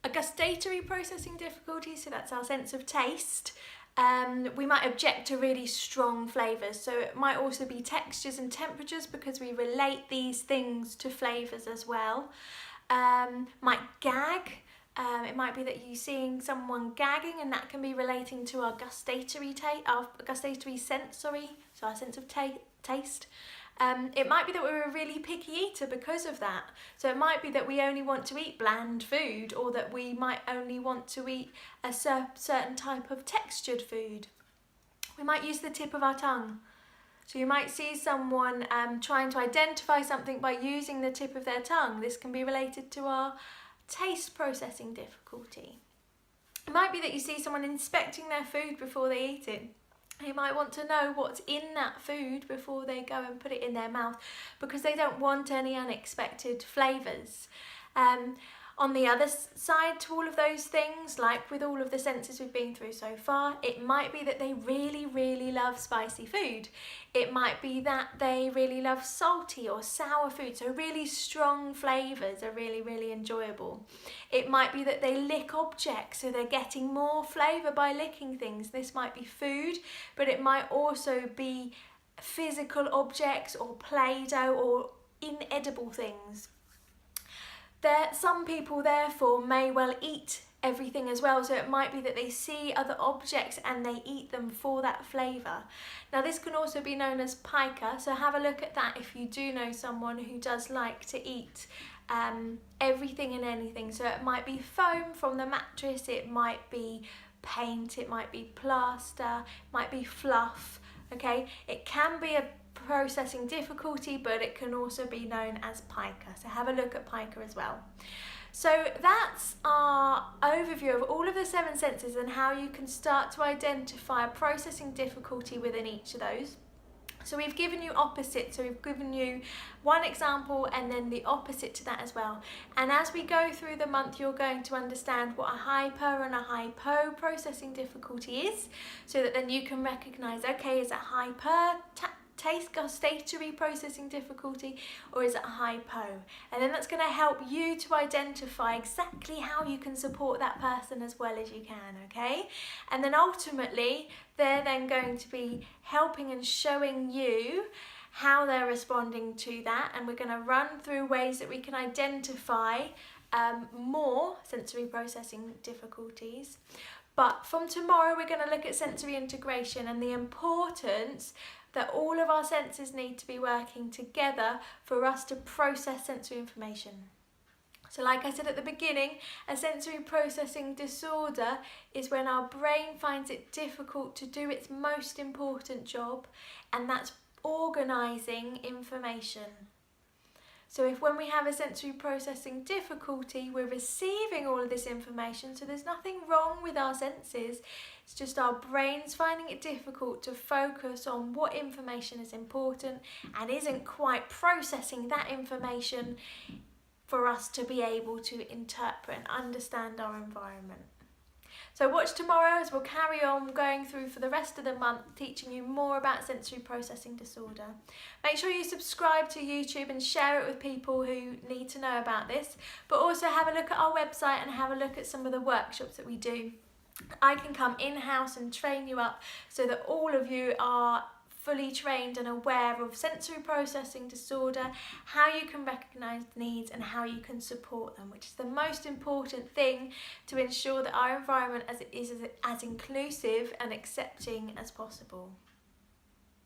A gustatory processing difficulty, so that's our sense of taste. We might object to really strong flavours, so it might also be textures and temperatures because we relate these things to flavours as well. Might gag. It might be that you're seeing someone gagging, and that can be relating to our gustatory sense, so our sense of taste. It might be that we're a really picky eater because of that. So it might be that we only want to eat bland food, or that we might only want to eat a certain type of textured food. We might use the tip of our tongue. So you might see someone trying to identify something by using the tip of their tongue. This can be related to our taste processing difficulty. It might be that you see someone inspecting their food before they eat it. They might want to know what's in that food before they go and put it in their mouth because they don't want any unexpected flavours. On the other side to all of those things, like with all of the senses we've been through so far, it might be that they really, really love spicy food. It might be that they really love salty or sour food, so really strong flavours are really, really enjoyable. It might be that they lick objects, so they're getting more flavour by licking things. This might be food, but it might also be physical objects or Play-Doh or inedible things. Some people therefore may well eat everything as well, so it might be that they see other objects and they eat them for that flavour. Now this can also be known as pica, so have a look at that if you do know someone who does like to eat everything and anything. So it might be foam from the mattress, it might be paint, it might be plaster, it might be fluff, okay? It can be a processing difficulty, but it can also be known as pica, so have a look at pica as well. So that's our overview of all of the 7 senses and how you can start to identify a processing difficulty within each of those. So we've given you opposites, so we've given you one example and then the opposite to that as well. And as we go through the month, you're going to understand what a hyper and a hypo processing difficulty is, so that then you can recognise, okay, is it hyper taste gustatory processing difficulty, or is it a hypo? And then that's going to help you to identify exactly how you can support that person as well as you can, okay? And then ultimately they're then going to be helping and showing you how they're responding to that, and we're going to run through ways that we can identify more sensory processing difficulties. But from tomorrow we're going to look at sensory integration and the importance that all of our senses need to be working together for us to process sensory information. So like I said at the beginning, a sensory processing disorder is when our brain finds it difficult to do its most important job, and that's organising information. So when we have a sensory processing difficulty, we're receiving all of this information, so there's nothing wrong with our senses, it's just our brain's finding it difficult to focus on what information is important and isn't quite processing that information for us to be able to interpret and understand our environment. So watch tomorrow as we'll carry on going through for the rest of the month, teaching you more about sensory processing disorder. Make sure you subscribe to YouTube and share it with people who need to know about this, but also have a look at our website and have a look at some of the workshops that we do. I can come in-house and train you up so that all of you are fully trained and aware of sensory processing disorder, how you can recognise needs and how you can support them, which is the most important thing to ensure that our environment is as inclusive and accepting as possible.